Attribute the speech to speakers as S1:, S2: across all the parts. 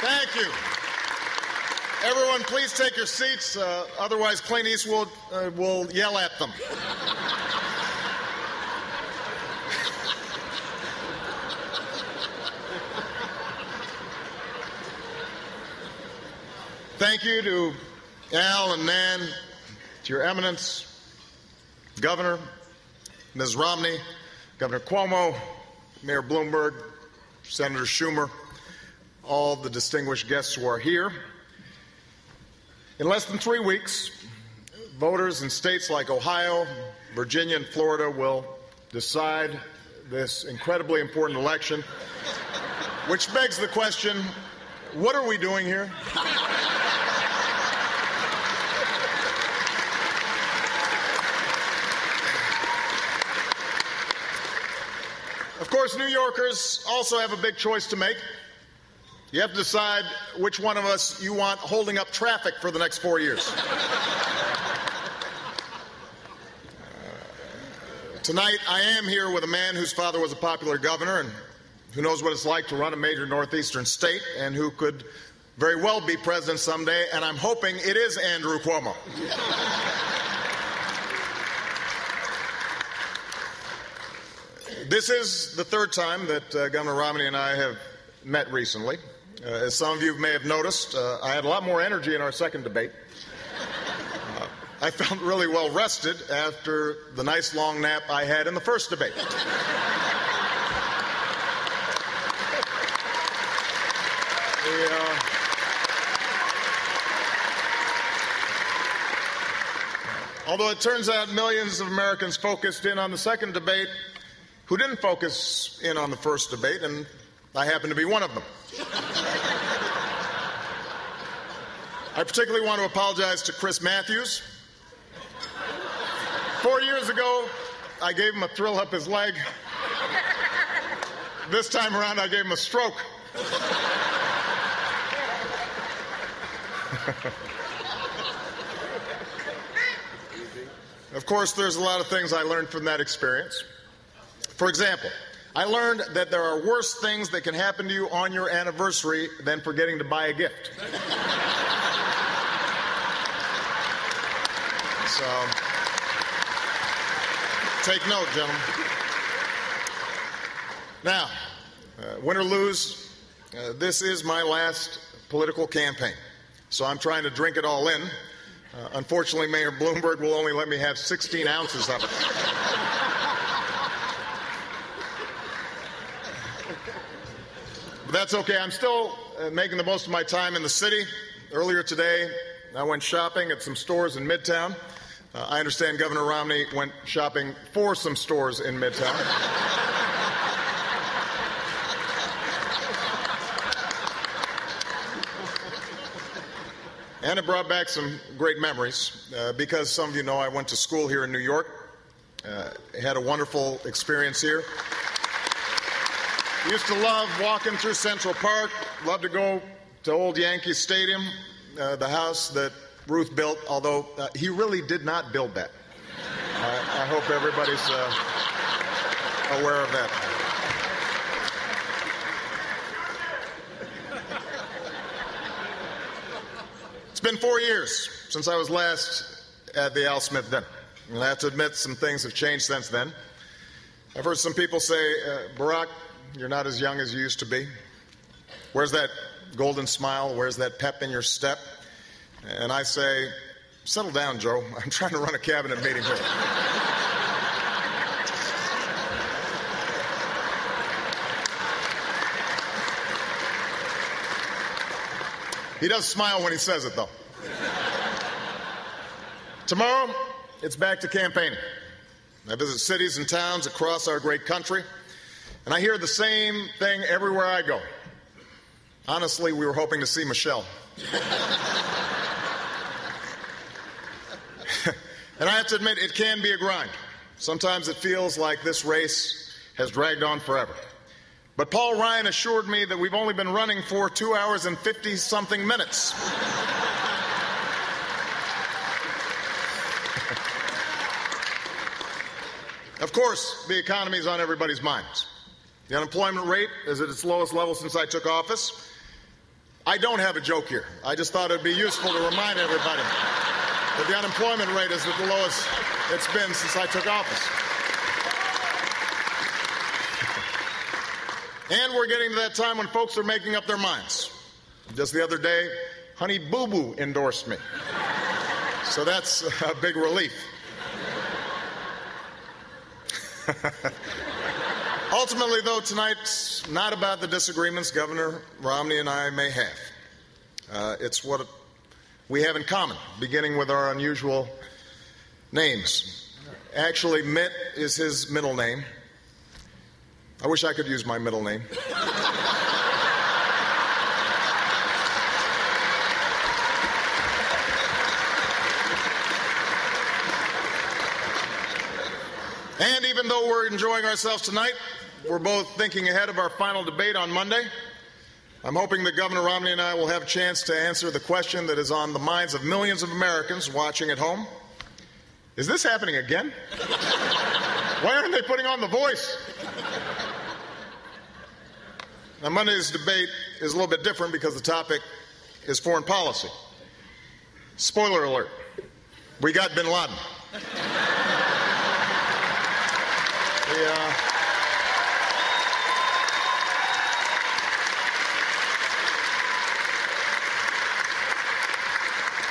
S1: Thank you. Everyone, please take your seats. Otherwise, Clint Eastwood will yell at them. Thank you to Al and Nan, to Your Eminence, Governor, Ms. Romney, Governor Cuomo, Mayor Bloomberg, Senator Schumer, all the distinguished guests who are here. In less than 3 weeks, voters in states like Ohio, Virginia, and Florida will decide this incredibly important election, which begs the question, what are we doing here? Of course, New Yorkers also have a big choice to make. You have to decide which one of us you want holding up traffic for the next 4 years. Tonight, I am here with a man whose father was a popular governor and who knows what it's like to run a major northeastern state and who could very well be president someday, and I'm hoping it is Andrew Cuomo. This is the third time that Governor Romney and I have met recently. As some of you may have noticed, I had a lot more energy in our second debate. I felt really well rested after the nice long nap I had in the first debate. Although it turns out millions of Americans focused in on the second debate who didn't focus in on the first debate, and I happen to be one of them. I particularly want to apologize to Chris Matthews. 4 years ago, I gave him a thrill up his leg. This time around, I gave him a stroke. Of course, there's a lot of things I learned from that experience. For example, I learned that there are worse things that can happen to you on your anniversary than forgetting to buy a gift. So, take note, gentlemen. Now, win or lose, this is my last political campaign, so I'm trying to drink it all in. Unfortunately, Mayor Bloomberg will only let me have 16 ounces of it. But that's okay. I'm still making the most of my time in the city. Earlier today, I went shopping at some stores in Midtown. I understand Governor Romney went shopping for some stores in Midtown. And it brought back some great memories because some of you know I went to school here in New York. Had a wonderful experience here. Used to love walking through Central Park, loved to go to Old Yankee Stadium, the house that Ruth built, although he really did not build that. I hope everybody's aware of that. It's been 4 years since I was last at the Al Smith dinner. And I have to admit some things have changed since then. I've heard some people say, Barack, you're not as young as you used to be. Where's that golden smile? Where's that pep in your step? And I say, settle down, Joe. I'm trying to run a cabinet meeting here. He does smile when he says it, though. Tomorrow, it's back to campaigning. I visit cities and towns across our great country, and I hear the same thing everywhere I go. Honestly, we were hoping to see Michelle. And I have to admit, it can be a grind. Sometimes it feels like this race has dragged on forever. But Paul Ryan assured me that we've only been running for 2 hours and 50-something minutes. Of course, the economy is on everybody's minds. The unemployment rate is at its lowest level since I took office. I don't have a joke here. I just thought it would be useful to remind everybody that the unemployment rate is at the lowest it's been since I took office. And we're getting to that time when folks are making up their minds. Just the other day, Honey Boo Boo endorsed me. So that's a big relief. Ultimately, though, tonight's not about the disagreements Governor Romney and I may have. It's what we have in common, beginning with our unusual names. Actually, Mitt is his middle name. I wish I could use my middle name. And even though we're enjoying ourselves tonight, we're both thinking ahead of our final debate on Monday. I'm hoping that Governor Romney and I will have a chance to answer the question that is on the minds of millions of Americans watching at home. Is this happening again? Why aren't they putting on The Voice? Now, Monday's debate is a little bit different because the topic is foreign policy. Spoiler alert, we got bin Laden.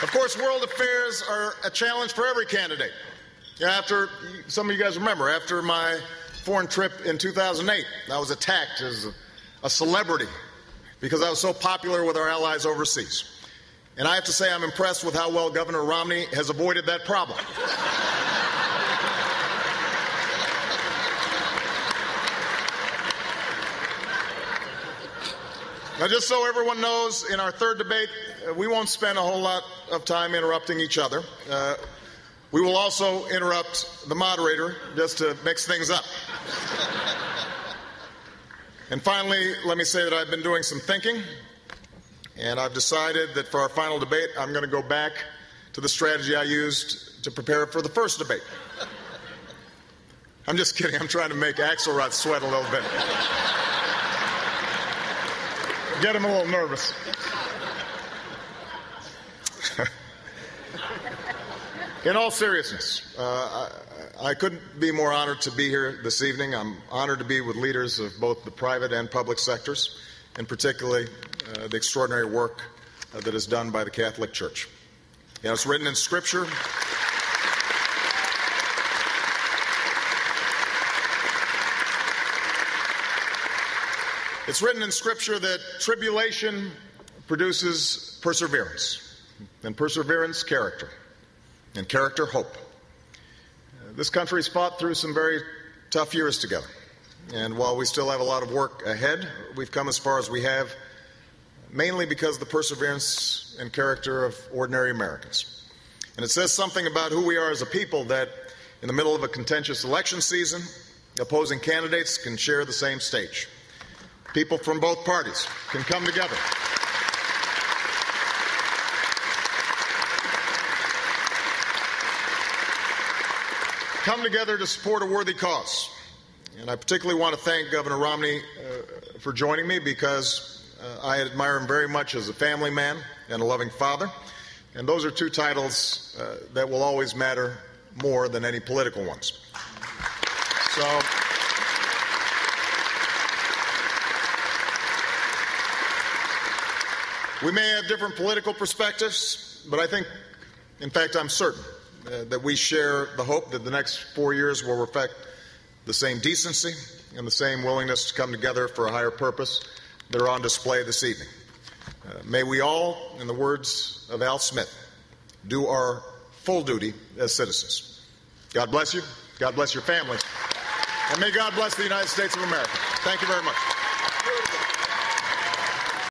S1: Of course, world affairs are a challenge for every candidate. After, some of you guys remember, after my foreign trip in 2008, I was attacked as a celebrity because I was so popular with our allies overseas. And I have to say I'm impressed with how well Governor Romney has avoided that problem. Now, just so everyone knows, in our third debate, we won't spend a whole lot of time interrupting each other. We will also interrupt the moderator just to mix things up. And finally, let me say that I've been doing some thinking, and I've decided that for our final debate, I'm going to go back to the strategy I used to prepare for the first debate. I'm just kidding. I'm trying to make Axelrod sweat a little bit. Get him a little nervous. In all seriousness, I couldn't be more honored to be here this evening. I'm honored to be with leaders of both the private and public sectors, and particularly the extraordinary work that is done by the Catholic Church. You know, it's written in Scripture. It's written in Scripture that tribulation produces perseverance, and perseverance, character, and character, hope. This country has fought through some very tough years together, and while we still have a lot of work ahead, we've come as far as we have, mainly because of the perseverance and character of ordinary Americans. And it says something about who we are as a people that in the middle of a contentious election season, opposing candidates can share the same stage. People from both parties can come together. Come together to support a worthy cause. And I particularly want to thank Governor Romney for joining me because I admire him very much as a family man and a loving father. And those are two titles that will always matter more than any political ones. So, we may have different political perspectives, but I think, in fact, I'm certain that we share the hope that the next 4 years will reflect the same decency and the same willingness to come together for a higher purpose that are on display this evening. May we all, in the words of Al Smith, do our full duty as citizens. God bless you. God bless your families. And may God bless the United States of America. Thank you very much.